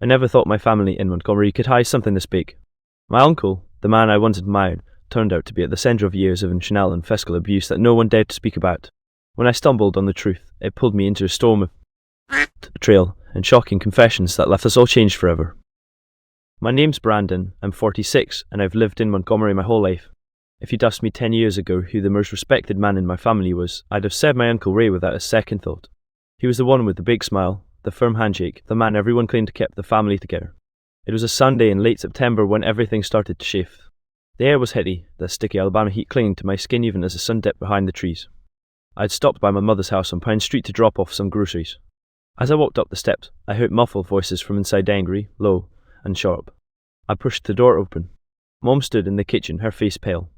I never thought my family in Montgomery could hide something this big. My uncle, the man I once admired, turned out to be at the centre of years of intentional and physical abuse that no one dared to speak about. When I stumbled on the truth, it pulled me into a storm of betrayal and shocking confessions that left us all changed forever. My name's Brandon, I'm 46, and I've lived in Montgomery my whole life. If you'd asked me 10 years ago who the most respected man in my family was, I'd have said my Uncle Ray without a second thought. He was the one with the big smile, the firm handshake, the man everyone claimed to keep the family together. It was a Sunday in late September when everything started to shift. The air was heady, the sticky Alabama heat clinging to my skin even as the sun dipped behind the trees. I'd stopped by my mother's house on Pine Street to drop off some groceries. As I walked up the steps, I heard muffled voices from inside, angry, low, and sharp. I pushed the door open. Mom stood in the kitchen, her face pale.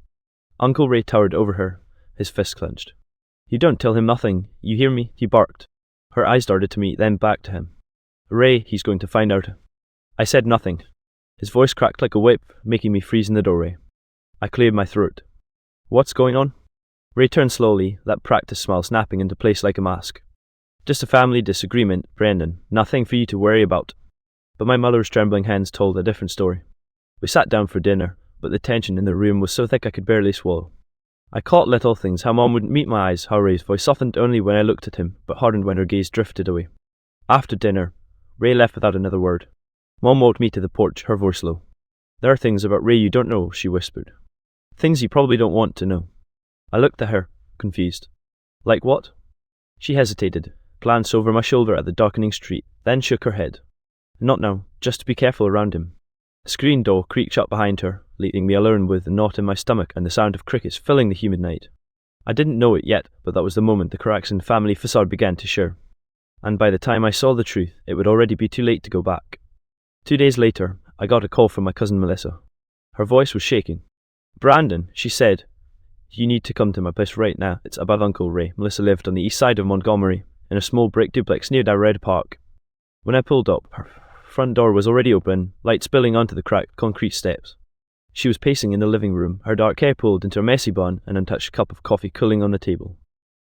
Uncle Ray towered over her, his fist clenched. "You don't tell him nothing, you hear me?" he barked. Her eyes darted to me, then back to him. "Ray, he's going to find out." I said nothing. His voice cracked like a whip, making me freeze in the doorway. I cleared my throat. "What's going on?" Ray turned slowly, that practiced smile snapping into place like a mask. "Just a family disagreement, Brendan. Nothing for you to worry about." But my mother's trembling hands told a different story. We sat down for dinner, but the tension in the room was so thick I could barely swallow. I caught little things, how Mom wouldn't meet my eyes, how Ray's voice softened only when I looked at him, but hardened when her gaze drifted away. After dinner, Ray left without another word. Mom walked me to the porch, her voice low. "There are things about Ray you don't know," she whispered. "Things you probably don't want to know." I looked at her, confused. "Like what?" She hesitated, glanced over my shoulder at the darkening street, then shook her head. "Not now, just to be careful around him." The screen door creaked shut behind her, leaving me alone with a knot in my stomach and the sound of crickets filling the humid night. I didn't know it yet, but that was the moment the cracks in the family facade began to show. And by the time I saw the truth, it would already be too late to go back. 2 days later, I got a call from my cousin Melissa. Her voice was shaking. "Brandon," she said, "you need to come to my place right now. It's about Uncle Ray." Melissa lived on the east side of Montgomery, in a small brick duplex near Red Park. When I pulled up, her front door was already open, light spilling onto the cracked concrete steps. She was pacing in the living room, her dark hair pulled into a messy bun, an untouched cup of coffee cooling on the table.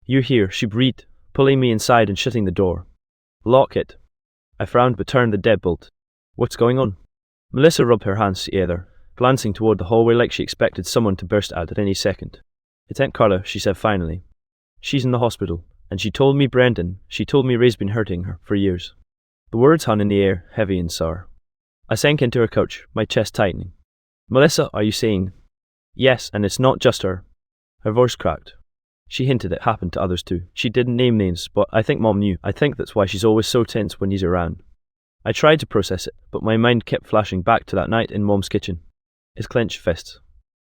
"You're here," she breathed, pulling me inside and shutting the door. "Lock it." I frowned but turned the deadbolt. "What's going on?" Melissa rubbed her hands together, glancing toward the hallway like she expected someone to burst out at any second. "It's Aunt Carla," she said finally. "She's in the hospital, and she told me she told me Ray's been hurting her for years." The words hung in the air, heavy and sour. I sank into her couch, my chest tightening. "Melissa, are you saying?" "Yes, and it's not just her." Her voice cracked. She hinted it happened to others too. She didn't name names, but I think Mom knew. I think that's why she's always so tense when he's around. I tried to process it, but my mind kept flashing back to that night in Mom's kitchen. His clenched fists.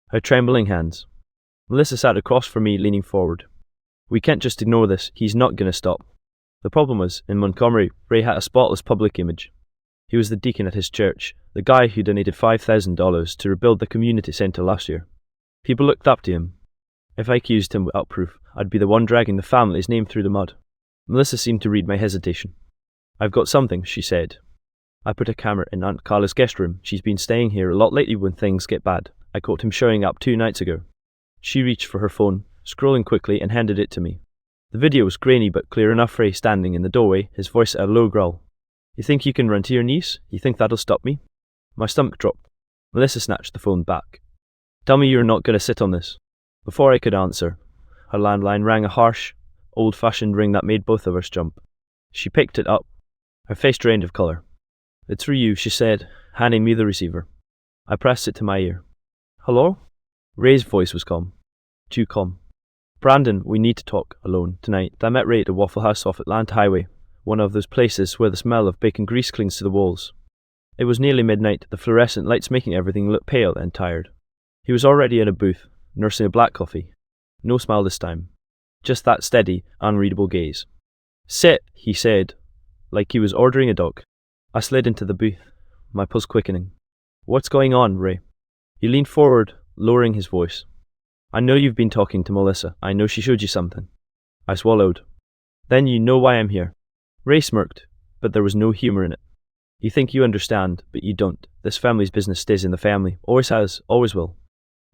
Her trembling hands. Melissa sat across from me, leaning forward. "We can't just ignore this. He's not gonna stop." The problem was, in Montgomery, Ray had a spotless public image. He was the deacon at his church, the guy who donated $5,000 to rebuild the community centre last year. People looked up to him. If I accused him without proof, I'd be the one dragging the family's name through the mud. Melissa seemed to read my hesitation. "I've got something," she said. I put a camera in Aunt Carla's guest room. She's been staying here a lot lately when things get bad. I caught him showing up 2 nights ago. She reached for her phone, scrolling quickly, and handed it to me. The video was grainy but clear enough for Ray standing in the doorway, his voice at a low growl. "You think you can run to your niece? You think that'll stop me?" My stomach dropped. Melissa snatched the phone back. "Tell me you're not going to sit on this." Before I could answer, her landline rang, a harsh, old-fashioned ring that made both of us jump. She picked it up, her face drained of colour. "It's for you," she said, handing me the receiver. I pressed it to my ear. "Hello?" Ray's voice was calm. Too calm. "Brandon, we need to talk alone tonight. I met Ray at the Waffle House off Atlanta Highway, one of those places where the smell of bacon grease clings to the walls. It was nearly midnight, the fluorescent lights making everything look pale and tired. He was already in a booth, nursing a black coffee. No smile this time. Just that steady, unreadable gaze. "Sit," he said, like he was ordering a dog. I slid into the booth, my pulse quickening. "What's going on, Ray?" He leaned forward, lowering his voice. "I know you've been talking to Melissa. I know she showed you something." I swallowed. "Then you know why I'm here." Ray smirked, but there was no humour in it. "You think you understand, but you don't. This family's business stays in the family. Always has, always will."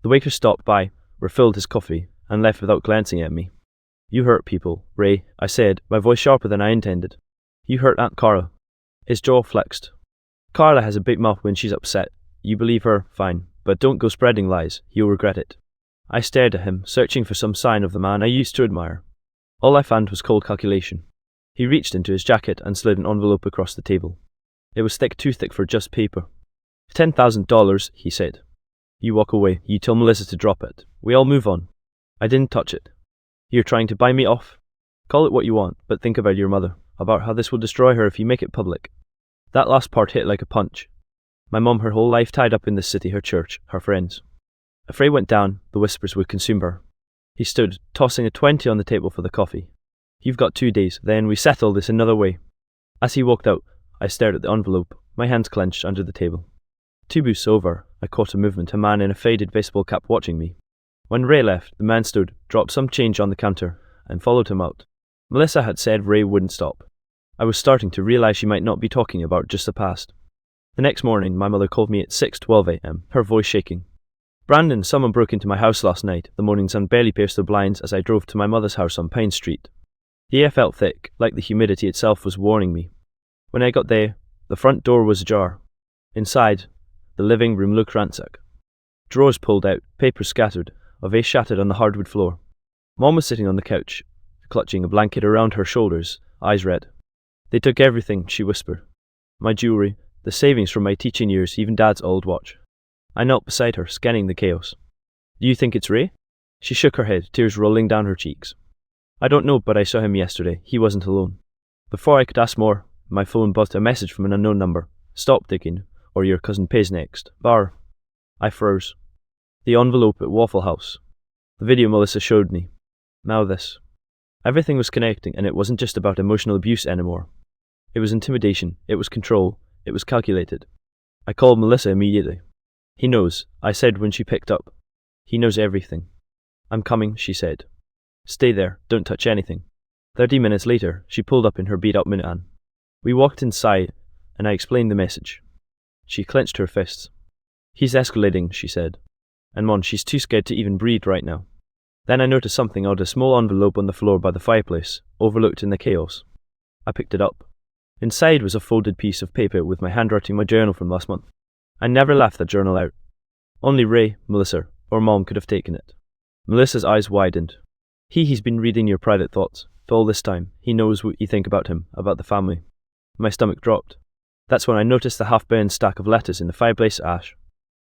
The waiter stopped by, refilled his coffee, and left without glancing at me. "You hurt people, Ray," I said, my voice sharper than I intended. "You hurt Aunt Cara." His jaw flexed. Carla has a big mouth when she's upset. You believe her, fine, but don't go spreading lies. You'll regret it. I stared at him, searching for some sign of the man I used to admire. All I found was cold calculation. He reached into his jacket and slid an envelope across the table. It was thick, too thick for just paper. $10,000, he said. You walk away. You tell Melissa to drop it. We all move on. I didn't touch it. You're trying to buy me off? Call it what you want, but think about your mother, about how this will destroy her if you make it public. That last part hit like a punch. My mum, her whole life tied up in this city, her church, her friends. If Ray went down, the whispers would consume her. He stood, tossing a 20 on the table for the coffee. You've got 2 days, then we settle this another way. As he walked out, I stared at the envelope, my hands clenched under the table. 2 booths over, I caught a movement, a man in a faded baseball cap watching me. When Ray left, the man stood, dropped some change on the counter, and followed him out. Melissa had said Ray wouldn't stop. I was starting to realize she might not be talking about just the past. The next morning, my mother called me at 6:12 a.m., her voice shaking. Brandon, someone broke into my house last night. The morning sun barely pierced the blinds as I drove to my mother's house on Pine Street. The air felt thick, like the humidity itself was warning me. When I got there, the front door was ajar. Inside, the living room looked ransacked. Drawers pulled out, papers scattered, a vase shattered on the hardwood floor. Mom was sitting on the couch, clutching a blanket around her shoulders, eyes red. They took everything, she whispered. My jewelry, the savings from my teaching years, even Dad's old watch. I knelt beside her, scanning the chaos. Do you think it's Ray? She shook her head, tears rolling down her cheeks. I don't know, but I saw him yesterday. He wasn't alone. Before I could ask more, my phone buzzed, a message from an unknown number. Stop digging, or your cousin pays next. Bar. I froze. The envelope at Waffle House. The video Melissa showed me. Now this. Everything was connecting, and it wasn't just about emotional abuse anymore. It was intimidation, it was control, it was calculated. I called Melissa immediately. He knows, I said when she picked up. He knows everything. I'm coming, she said. Stay there, don't touch anything. 30 minutes later, she pulled up in her beat-up Minivan. We walked inside, and I explained the message. She clenched her fists. He's escalating, she said. And Mon, she's too scared to even breathe right now. Then I noticed something odd, a small envelope on the floor by the fireplace, overlooked in the chaos. I picked it up. Inside was a folded piece of paper with my handwriting, my journal from last month. I never left that journal out. Only Ray, Melissa, or Mom could have taken it. Melissa's eyes widened. He's been reading your private thoughts. For all this time, he knows what you think about him, about the family. My stomach dropped. That's when I noticed the half-burned stack of letters in the fireplace ash.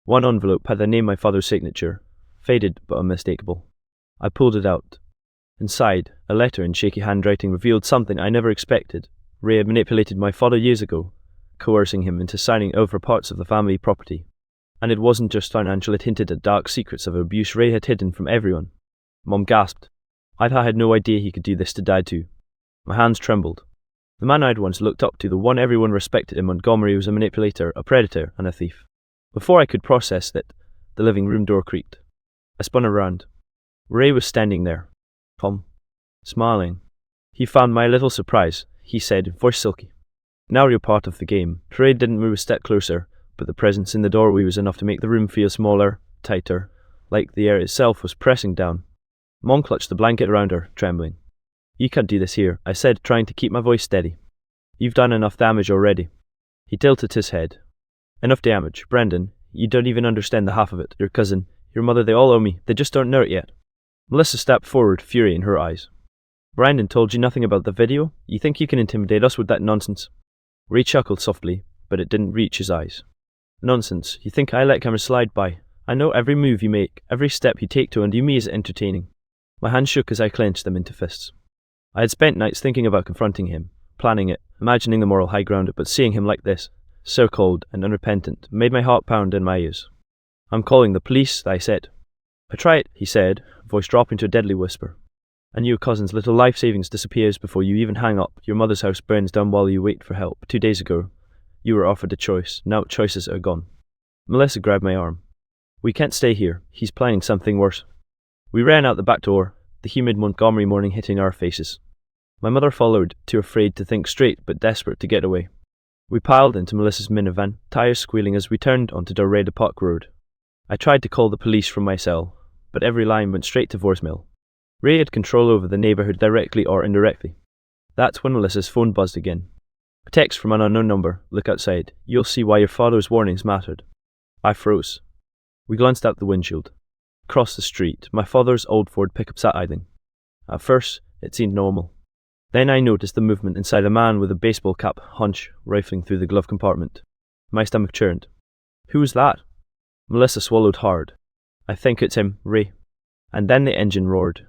One envelope had the name, my father's signature, faded but unmistakable. I pulled it out. Inside, a letter in shaky handwriting revealed something I never expected. Ray had manipulated my father years ago, coercing him into signing over parts of the family property. And it wasn't just financial, it hinted at dark secrets of abuse Ray had hidden from everyone. Mom gasped. I had no idea he could do this to Dad too. My hands trembled. The man I'd once looked up to, the one everyone respected in Montgomery, was a manipulator, a predator, and a thief. Before I could process it, the living room door creaked. I spun around. Ray was standing there, calm, smiling. He found my little surprise, he said, voice silky. Now you're part of the game. Ray didn't move a step closer, but the presence in the doorway was enough to make the room feel smaller, tighter, like the air itself was pressing down. Mom clutched the blanket around her, trembling. You can't do this here, I said, trying to keep my voice steady. You've done enough damage already. He tilted his head. Enough damage, Brendan. You don't even understand the half of it. Your cousin, your mother, they all owe me. They just don't know it yet. Melissa stepped forward, fury in her eyes. Brandon told you nothing about the video? You think you can intimidate us with that nonsense? Ray chuckled softly, but it didn't reach his eyes. Nonsense. You think I let cameras slide by? I know every move you make, every step you take to undo me is entertaining. My hands shook as I clenched them into fists. I had spent nights thinking about confronting him, planning it, imagining the moral high ground, but seeing him like this, so cold and unrepentant, made my heart pound in my ears. I'm calling the police, I said. I try it, he said, voice dropping to a deadly whisper. And your cousin's little life savings disappears before you even hang up. Your mother's house burns down while you wait for help. 2 days ago, you were offered a choice. Now choices are gone. Melissa grabbed my arm. We can't stay here. He's planning something worse. We ran out the back door, the humid Montgomery morning hitting our faces. My mother followed, too afraid to think straight but desperate to get away. We piled into Melissa's minivan, tires squealing as we turned onto Dorada Park Road. I tried to call the police from my cell, but every line went straight to voicemail. Ray had control over the neighborhood directly or indirectly. That's when Melissa's phone buzzed again. A text from an unknown number. Look outside. You'll see why your father's warnings mattered. I froze. We glanced out the windshield. Across the street, my father's old Ford pickup sat idling. At first, it seemed normal. Then I noticed the movement inside a man with a baseball cap hunch rifling through the glove compartment. My stomach churned. Who was that? Melissa swallowed hard. I think it's him, Ray. And then the engine roared.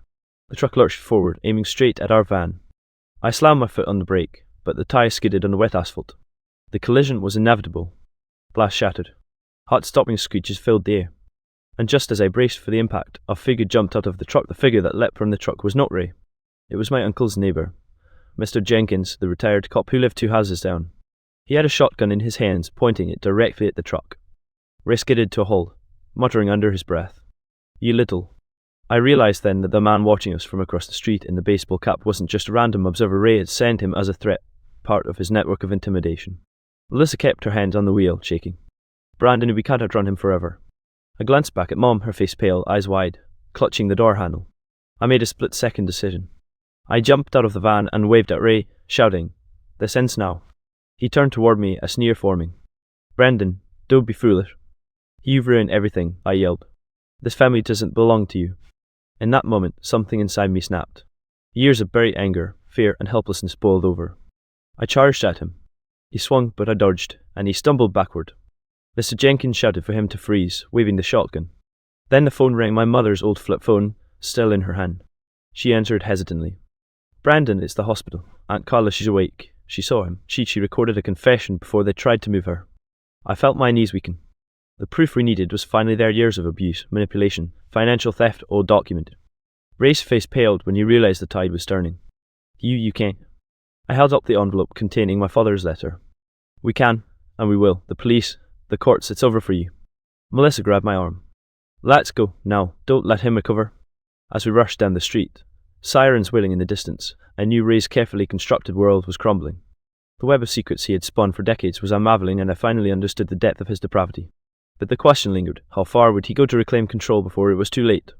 The truck lurched forward, aiming straight at our van. I slammed my foot on the brake, but the tyre skidded on the wet asphalt. The collision was inevitable. Glass shattered. Heart-stopping screeches filled the air. And just as I braced for the impact, a figure jumped out of the truck. The figure that leapt from the truck was not Ray. It was my uncle's neighbour, Mr. Jenkins, the retired cop who lived 2 houses down. He had a shotgun in his hands, pointing it directly at the truck. Ray skidded to a halt, muttering under his breath, "You little." I realised then that the man watching us from across the street in the baseball cap wasn't just a random observer. Ray had sent him as a threat, part of his network of intimidation. Melissa kept her hand on the wheel, shaking. "Brandon, we can't outrun him forever." I glanced back at Mom, her face pale, eyes wide, clutching the door handle. I made a split-second decision. I jumped out of the van and waved at Ray, shouting, "This ends now." He turned toward me, a sneer forming. "Brendan, don't be foolish. You've ruined everything," I yelled. "This family doesn't belong to you." In that moment, something inside me snapped. Years of buried anger, fear, and helplessness boiled over. I charged at him. He swung, but I dodged, and he stumbled backward. Mr. Jenkins shouted for him to freeze, waving the shotgun. Then the phone rang, my mother's old flip phone, still in her hand. She answered hesitantly. "Brandon, it's the hospital. Aunt Carla, she's awake. She saw him. She recorded a confession before they tried to move her." I felt my knees weaken. The proof we needed was finally there. Years of abuse, manipulation, financial theft, all documented. Ray's face paled when he realised the tide was turning. You can't." I held up the envelope containing my father's letter. "We can, and we will. The police, the courts, it's over for you." Melissa grabbed my arm. "Let's go, now. Don't let him recover." As we rushed down the street, sirens wailing in the distance, I knew Ray's carefully constructed world was crumbling. The web of secrets he had spun for decades was unravelling, and I finally understood the depth of his depravity. But the question lingered. How far would he go to reclaim control before it was too late?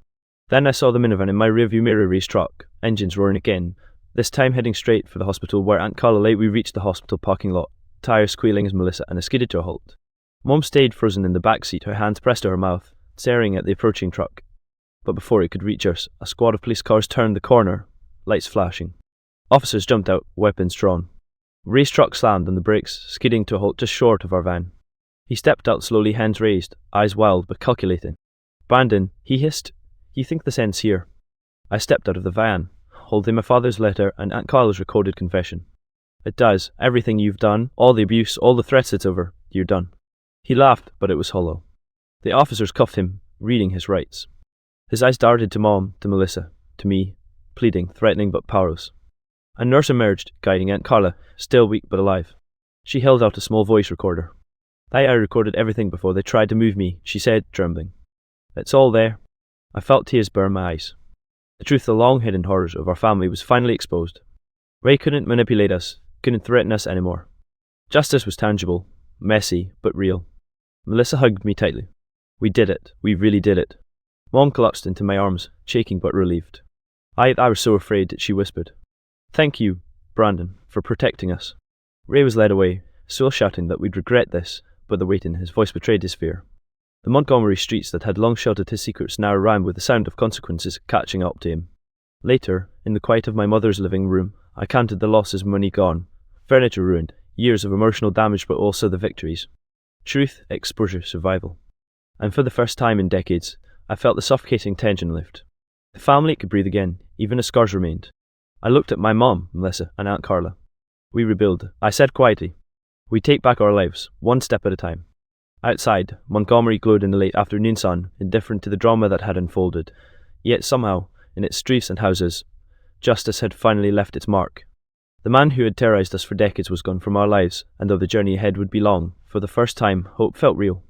Then I saw the minivan in my rearview mirror, Ray's truck, engines roaring again, this time heading straight for the hospital where Aunt Carla lay. We reached the hospital parking lot, tyres squealing as Melissa and I skidded to a halt. Mom stayed frozen in the back seat, her hands pressed to her mouth, staring at the approaching truck. But before it could reach us, a squad of police cars turned the corner, lights flashing. Officers jumped out, weapons drawn. Ray's truck slammed on the brakes, skidding to a halt just short of our van. He stepped out slowly, hands raised, eyes wild but calculating. "Brandon," he hissed, "you think this ends here?" I stepped out of the van, holding my father's letter and Aunt Carla's recorded confession. "It does. Everything you've done, all the abuse, all the threats, it's over. You're done." He laughed, but it was hollow. The officers cuffed him, reading his rights. His eyes darted to Mom, to Melissa, to me, pleading, threatening but powerless. A nurse emerged, guiding Aunt Carla, still weak but alive. She held out a small voice recorder. "I recorded everything before they tried to move me," she said, trembling. "It's all there." I felt tears burn my eyes. The truth, the long-hidden horrors of our family was finally exposed. Ray couldn't manipulate us, couldn't threaten us anymore. Justice was tangible, messy, but real. Melissa hugged me tightly. "We did it. We really did it." Mom collapsed into my arms, shaking but relieved. I was so afraid, she whispered. "Thank you, Brandon, for protecting us." Ray was led away, still shouting that we'd regret this, but the weight in his voice betrayed his fear. The Montgomery streets that had long sheltered his secrets now rang with the sound of consequences catching up to him. Later, in the quiet of my mother's living room, I counted the losses, money gone, furniture ruined, years of emotional damage, but also the victories. Truth, exposure, survival. And for the first time in decades, I felt the suffocating tension lift. The family could breathe again, even as scars remained. I looked at my mom, Melissa, and Aunt Carla. "We rebuild," I said quietly. "We take back our lives, one step at a time." Outside, Montgomery glowed in the late afternoon sun, indifferent to the drama that had unfolded. Yet somehow, in its streets and houses, justice had finally left its mark. The man who had terrorized us for decades was gone from our lives, and though the journey ahead would be long, for the first time, hope felt real.